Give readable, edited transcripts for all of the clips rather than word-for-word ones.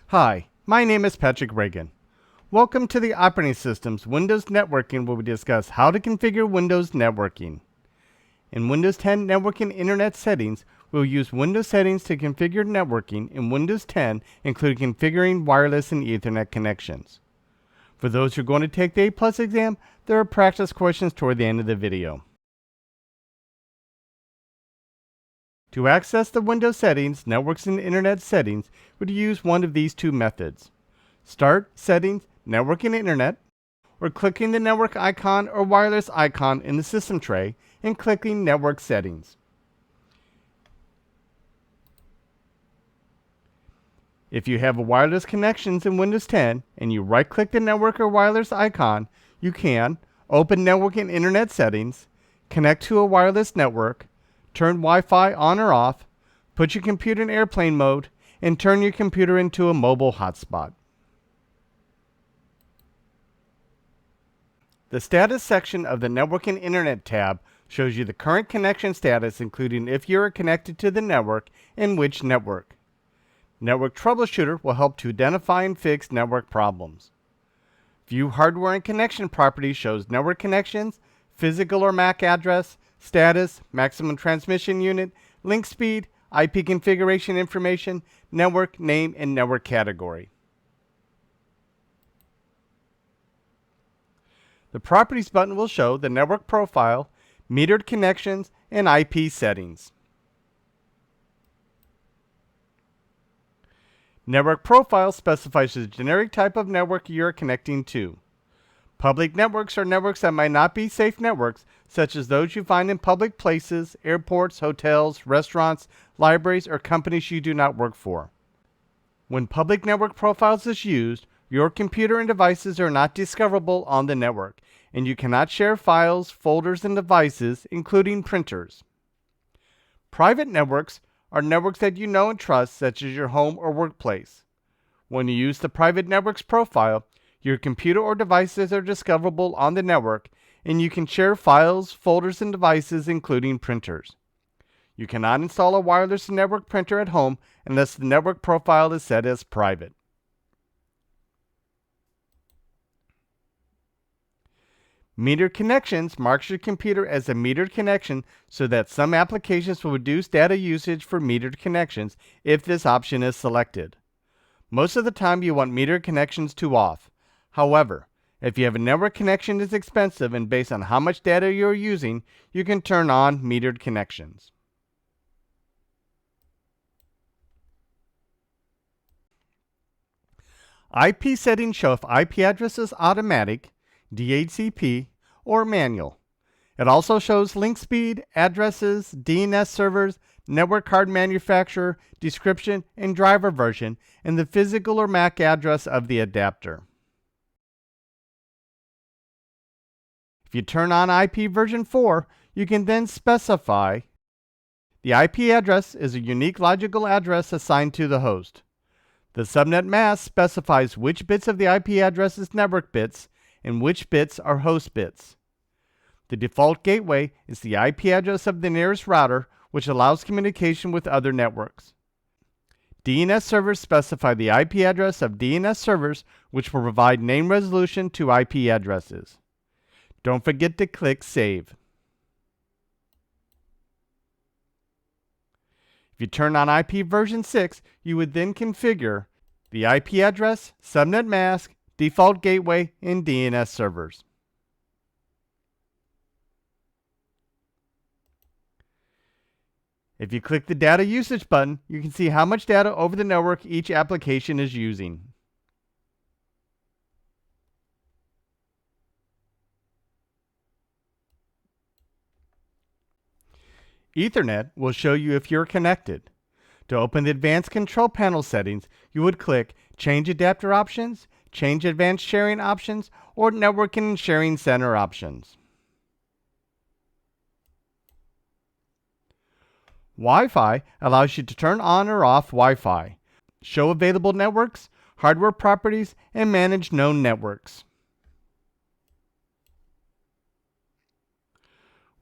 Hi, my name is Patrick Reagan. Welcome to the Operating System's Windows Networking, where we discuss how to configure Windows networking. In Windows 10 Network and Internet Settings, we'll use Windows settings to configure networking in Windows 10, including configuring wireless and Ethernet connections. For those who are going to take the A+ exam, there are practice questions toward the end of the video. To access the Windows settings, networks, and Internet settings, we'd use one of these two methods. Start, Settings, Network and Internet, or clicking the network icon or wireless icon in the system tray and clicking Network Settings. If you have a wireless connections in Windows 10 and you right-click the network or wireless icon, you can open Network and Internet Settings, connect to a wireless network, turn Wi-Fi on or off, put your computer in airplane mode, and turn your computer into a mobile hotspot. The Status section of the Network and Internet tab shows you the current connection status, including if you are connected to the network and which network. Network Troubleshooter will help to identify and fix network problems. View Hardware and Connection Properties shows network connections, physical or MAC address, status, maximum transmission unit, link speed, IP configuration information, network name, and network category. The Properties button will show the network profile, metered connections, and IP settings. Network Profile specifies the generic type of network you are connecting to. Public networks are networks that might not be safe networks, such as those you find in public places, airports, hotels, restaurants, libraries, or companies you do not work for. When Public Network Profiles is used, your computer and devices are not discoverable on the network, and you cannot share files, folders, and devices, including printers. Private networks are networks that you know and trust, such as your home or workplace. When you use the Private Networks profile, your computer or devices are discoverable on the network, and you can share files, folders, and devices, including printers. You cannot install a wireless network printer at home unless the network profile is set as private. Metered connections marks your computer as a metered connection so that some applications will reduce data usage for metered connections if this option is selected. Most of the time you want metered connections to off. However, if you have a network connection that is expensive and based on how much data you are using, you can turn on metered connections. IP settings show if IP address is automatic, DHCP, or manual. It also shows link speed, addresses, DNS servers, network card manufacturer, description, and driver version, and the physical or MAC address of the adapter. If you turn on IP version 4, you can then specify the IP address is a unique logical address assigned to the host. The subnet mask specifies which bits of the IP address is network bits and which bits are host bits. The default gateway is the IP address of the nearest router, which allows communication with other networks. DNS servers specify the IP address of DNS servers, which will provide name resolution to IP addresses. Don't forget to click Save. If you turn on IP version 6, you would then configure the IP address, subnet mask, default gateway, and DNS servers. If you click the Data Usage button, you can see how much data over the network each application is using. Ethernet will show you if you're connected. To open the Advanced Control Panel settings, you would click Change Adapter Options, Change Advanced Sharing Options, or Networking and Sharing Center options. Wi-Fi allows you to turn on or off Wi-Fi, show available networks, hardware properties, and manage known networks.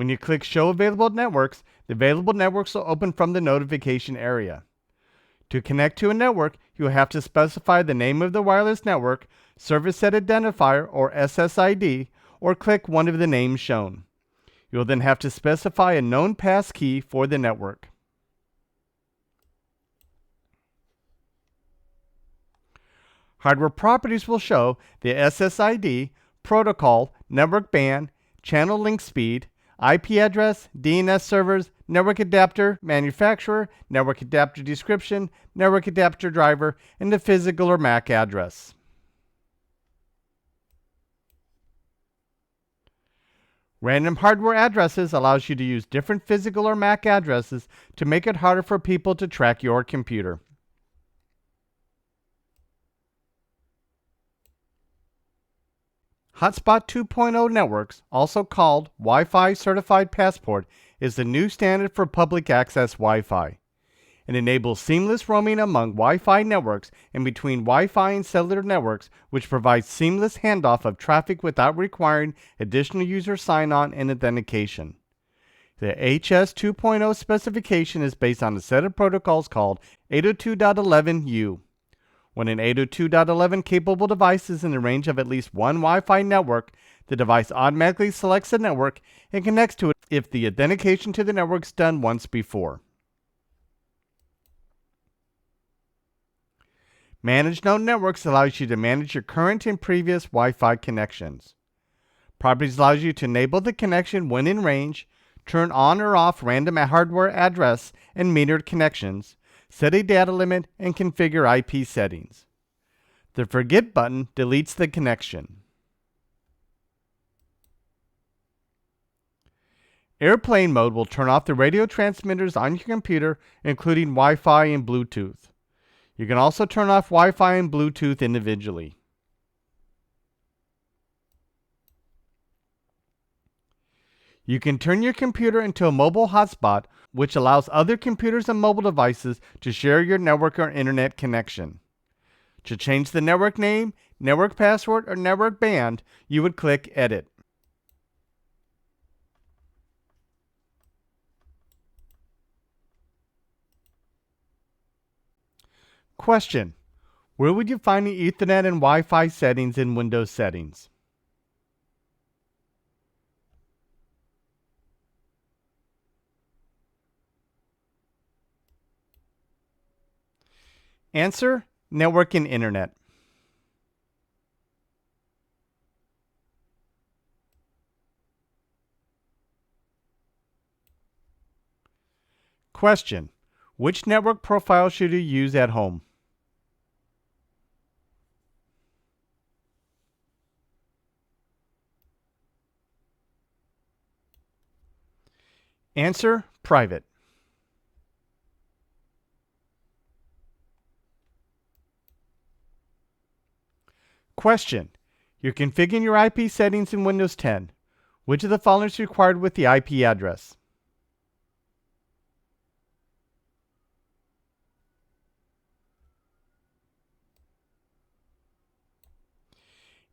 When you click Show Available Networks, the available networks will open from the notification area. To connect to a network, you will have to specify the name of the wireless network, Service Set Identifier or SSID, or click one of the names shown. You will then have to specify a known passkey for the network. Hardware properties will show the SSID, protocol, network band, channel link speed, IP address, DNS servers, network adapter, manufacturer, network adapter description, network adapter driver, and the physical or MAC address. Random hardware addresses allows you to use different physical or MAC addresses to make it harder for people to track your computer. Hotspot 2.0 networks, also called Wi-Fi Certified Passport, is the new standard for public access Wi-Fi. It enables seamless roaming among Wi-Fi networks and between Wi-Fi and cellular networks, which provides seamless handoff of traffic without requiring additional user sign-on and authentication. The HS 2.0 specification is based on a set of protocols called 802.11u. When an 802.11 capable device is in the range of at least one Wi-Fi network, the device automatically selects the network and connects to it if the authentication to the network is done once before. Manage Known Networks allows you to manage your current and previous Wi-Fi connections. Properties allows you to enable the connection when in range, turn on or off random hardware address and metered connections, set a data limit, and configure IP settings. The Forget button deletes the connection. Airplane mode will turn off the radio transmitters on your computer, including Wi-Fi and Bluetooth. You can also turn off Wi-Fi and Bluetooth individually. You can turn your computer into a mobile hotspot, which allows other computers and mobile devices to share your network or internet connection. To change the network name, network password, or network band, you would click Edit. Question: where would you find the Ethernet and Wi-Fi settings in Windows settings? Answer: Network and Internet. Question: which network profile should you use at home? Answer: private. Question: you're configuring your IP settings in Windows 10. Which of the following is required with the IP address?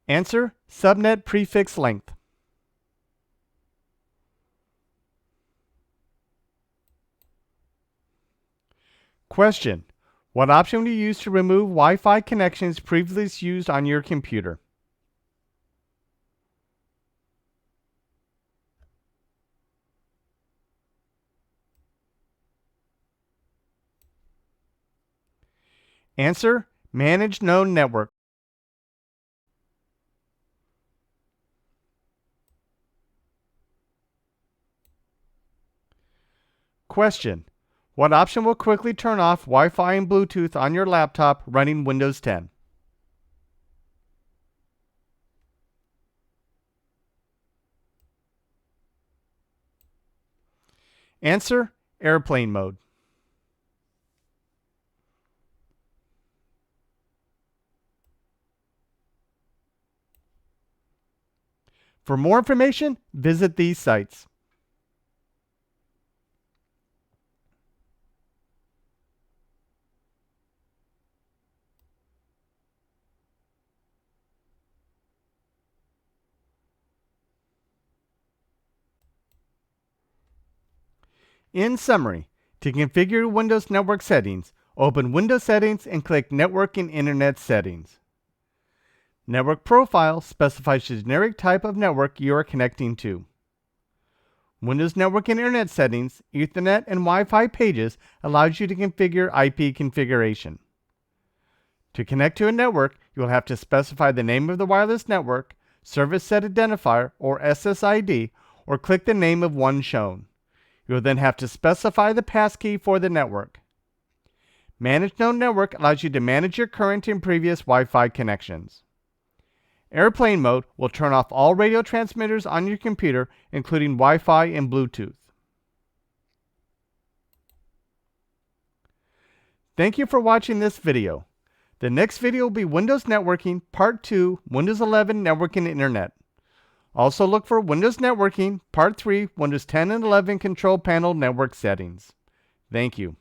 Answer: subnet prefix length. Question: what option will you use to remove Wi-Fi connections previously used on your computer? Answer: Manage Known Network. Question: what option will quickly turn off Wi-Fi and Bluetooth on your laptop running Windows 10? Answer: airplane mode. For more information, visit these sites. In summary, to configure Windows network settings, Open Windows Settings and click Network and Internet Settings. Network Profile specifies the generic type of network you are connecting to. Windows Network and Internet Settings, Ethernet, and Wi-Fi pages allows you to configure IP configuration. To connect to a network, you will have to specify the name of the wireless network, Service Set Identifier or SSID, or click the name of one shown. You will then have to specify the passkey for the network. Manage Known Network allows you to manage your current and previous Wi-Fi connections. Airplane Mode will turn off all radio transmitters on your computer, including Wi-Fi and Bluetooth. Thank you for watching this video. The next video will be Windows Networking Part 2, Windows 11 Network and Internet. Also look for Windows Networking Part 3, Windows 10 and 11 Control Panel Network Settings. Thank you.